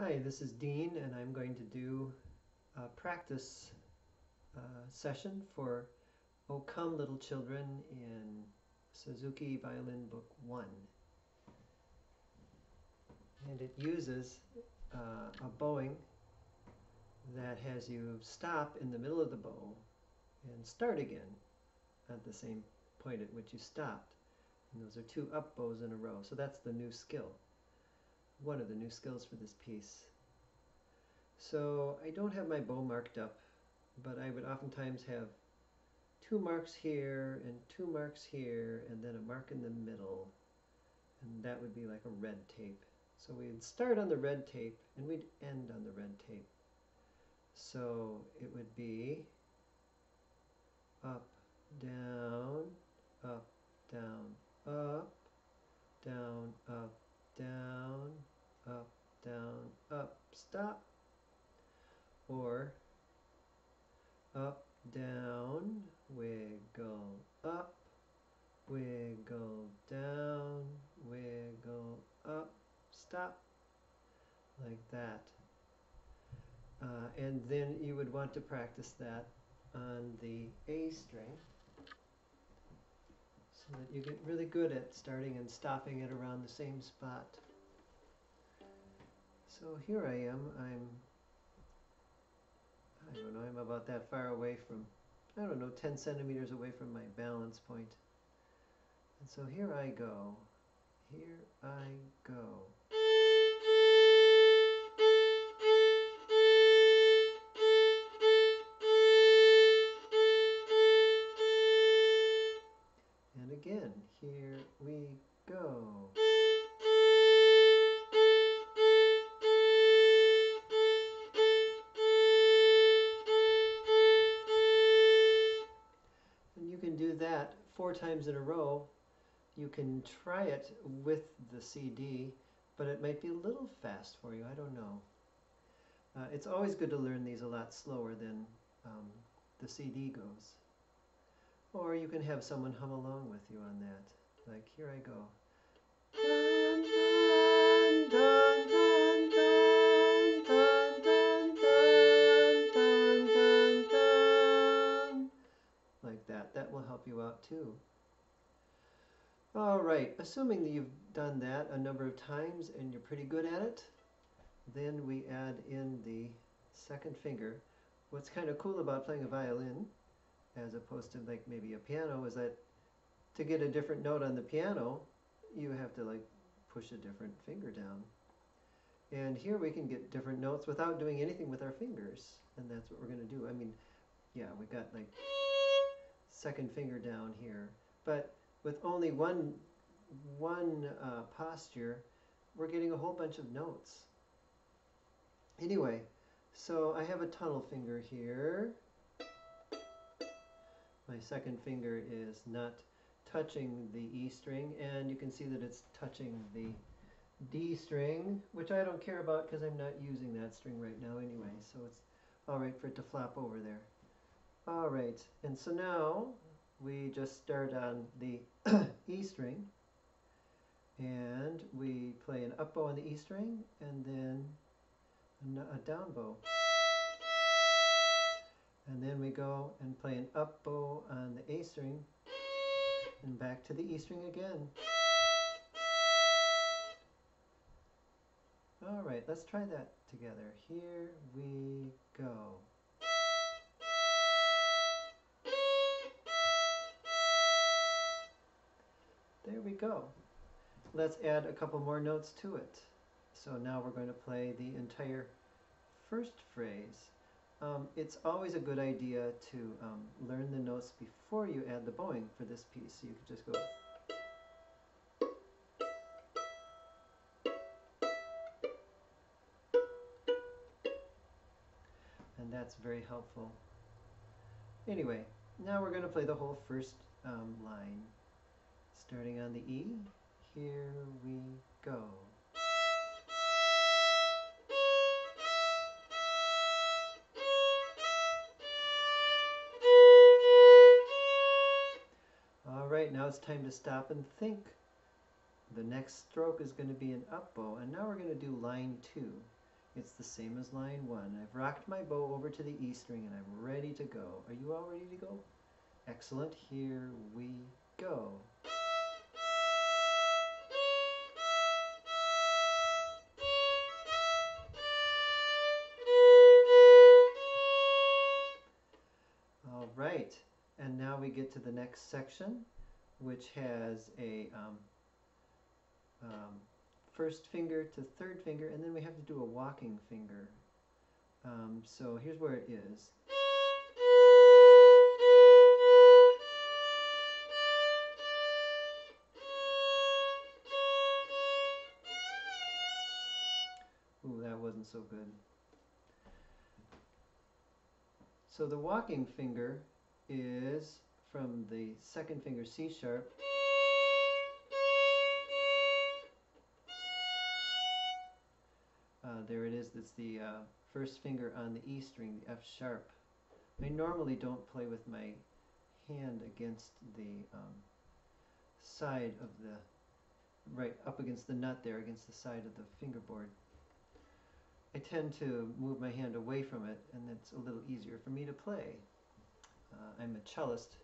Hi, this is Dean, and I'm going to do a practice session for O Come Little Children in Suzuki Violin Book 1. And it uses a bowing that has you stop in the middle of the bow and start again at the same point at which you stopped. And those are two up bows in a row. So that's the new skill, one of the new skills for this piece. So I don't have my bow marked up, but I would oftentimes have 2 marks here and 2 marks here and then a mark in the middle, and that would be like a red tape. So we'd start on the red tape and we'd end on the red tape. So it would be up, down, up, down, up, down, up, down, up, down, up, stop. Or up, down, wiggle up, wiggle down, wiggle up, stop, like that. And then you would want to practice that on the A string so that you get really good at starting and stopping it around the same spot. So here I am, I'm about that far away from, 10 centimeters away from my balance point. And so here I go. Here I go. And again, here we go. And you can do that 4 times in a row. You can try it with the CD, but it might be a little fast for you. I don't know. It's always good to learn these a lot slower than the CD goes. Or you can have someone hum along with you on that. Like, here I go. Dun, dun, dun, dun, dun, dun, dun, dun, dun, dun. Like that. That will help you out too. All right, assuming that you've done that a number of times and you're pretty good at it, then we add in the second finger. What's kind of cool about playing a violin, as opposed to like maybe a piano, is that to get a different note on the piano, you have to like push a different finger down. And here we can get different notes without doing anything with our fingers, and that's what we're going to do. I mean, yeah, we got like second finger down here, but with only one posture, we're getting a whole bunch of notes. Anyway, so I have a tunnel finger here. My second finger is not touching the E string, and you can see that it's touching the D string, which I don't care about because I'm not using that string right now anyway, so it's all right for it to flop over there. All right, and so now we just start on the E string, and we play an up bow on the E string, and then a down bow. And then we go and play an up bow on the A string, and back to the E string again. All right, let's try that together. Here we go. There we go. Let's add a couple more notes to it. So now we're going to play the entire first phrase. It's always a good idea to learn the notes before you add the bowing for this piece. So you can just go. And that's very helpful. Anyway, now we're going to play the whole first line. Starting on the E, here we go. All right, now it's time to stop and think. The next stroke is going to be an up bow, and now we're going to do line 2. It's the same as line 1. I've rocked my bow over to the E string and I'm ready to go. Are you all ready to go? Excellent. Here we go. All right, and now we get to the next section, which has a first finger to third finger, and then we have to do a walking finger. So here's where it is. Ooh, that wasn't so good. So the walking finger is from the second finger C sharp there it is. That's the first finger on the E string, the F sharp. I normally don't play with my hand against the side of the, right up against the nut there, against the side of the fingerboard. I tend to move my hand away from it, and it's a little easier for me to play. I'm a cellist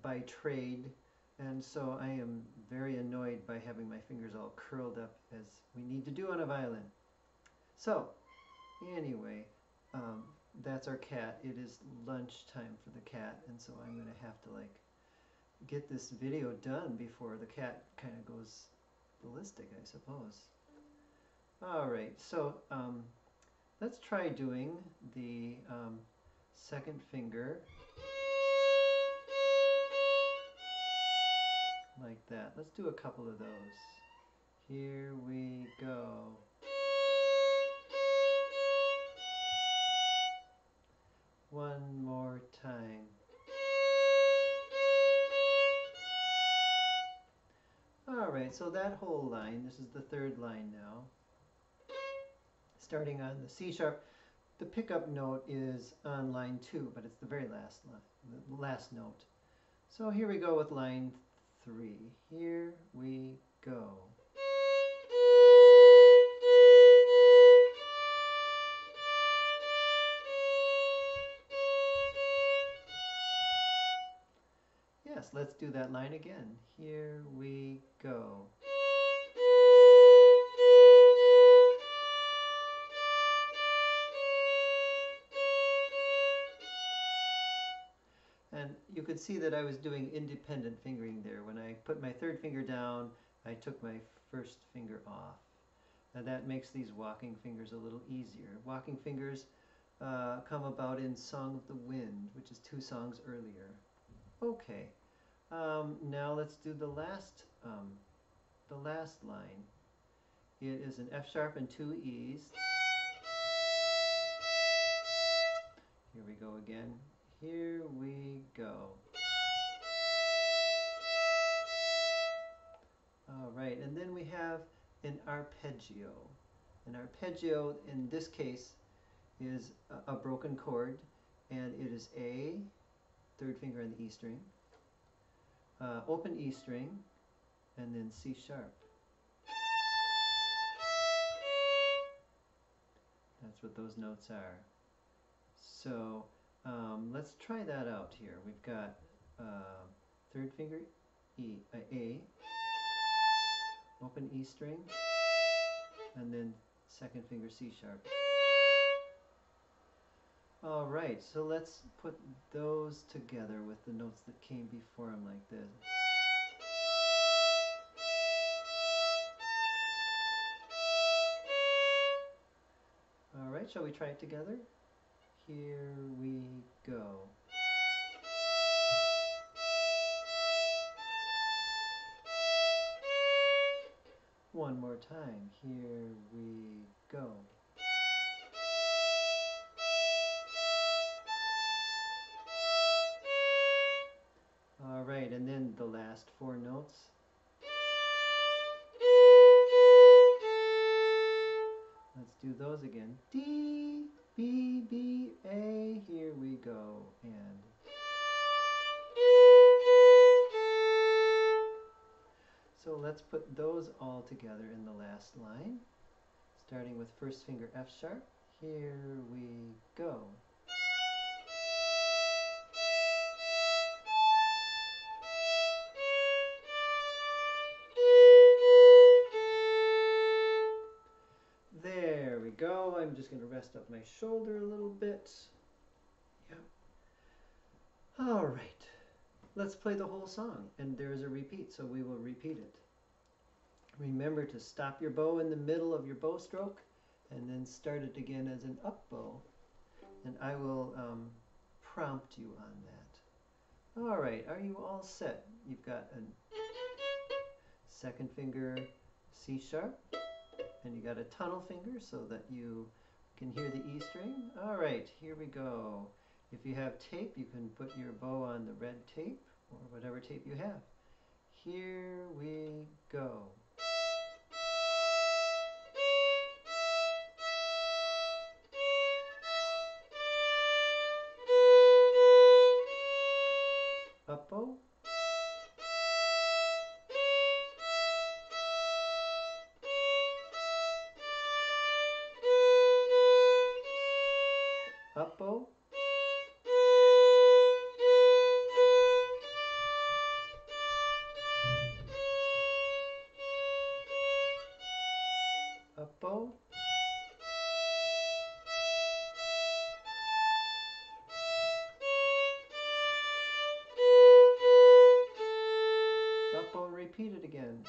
by trade, and so I am very annoyed by having my fingers all curled up, as we need to do on a violin. So, anyway, that's our cat. It is lunchtime for the cat, and so I'm going to have to get this video done before the cat kind of goes ballistic, I suppose. Alright, so let's try doing the second finger like that. Let's do a couple of those. Here we go. One more time. Alright, so that whole line, this is the third line now. Starting on the C sharp, the pickup note is on line 2, but it's the very last line, the last note. So here we go with line 3. Here we go. Yes, let's do that line again. Here we go. And you could see that I was doing independent fingering there. When I put my third finger down, I took my first finger off. Now that makes these walking fingers a little easier. Walking fingers come about in Song of the Wind, which is 2 songs earlier. Okay, now let's do the last line. It is an F sharp and 2 E's. Here we go again. Here we go. All right, and then we have an arpeggio. An arpeggio in this case is a broken chord, and it is A, third finger on the E string, open E string, and then C sharp. That's what those notes are. So let's try that out here. We've got third finger A, open E string, and then second finger C sharp. All right, so let's put those together with the notes that came before them like this. All right, shall we try it together? Here we go. One more time. Here we go. All right, and then the last 4 notes. Let's do those again. D, B, B, A. Here we go. And so let's put those all together in the last line. Starting with first finger F sharp. Here we go. There we go. I'm just going to rest up my shoulder a little bit. Yep. All right. Let's play the whole song, and there's a repeat, so we will repeat it. Remember to stop your bow in the middle of your bow stroke and then start it again as an up bow, and I will prompt you on that. All right, are you all set? You've got a second finger C sharp, and you got a tunnel finger so that you can hear the E string. All right, here we go. If you have tape, you can put your bow on the red tape or whatever tape you have. Here we go. Up bow. Up bow. Up bow. Up bow, repeat it again.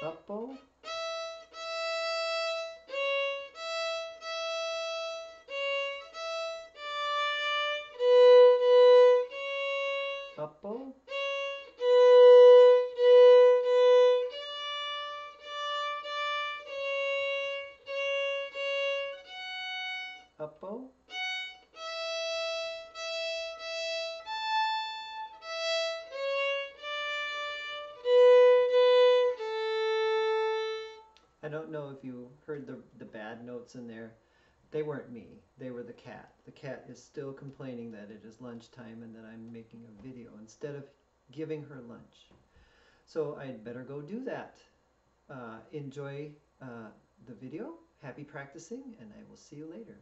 Up bow. Up bow. Up bow. I don't know if you heard the bad notes in there. They weren't me. They were the cat. The cat is still complaining that it is lunchtime and that I'm making a video instead of giving her lunch. So I'd better go do that. Enjoy the video. Happy practicing, and I will see you later.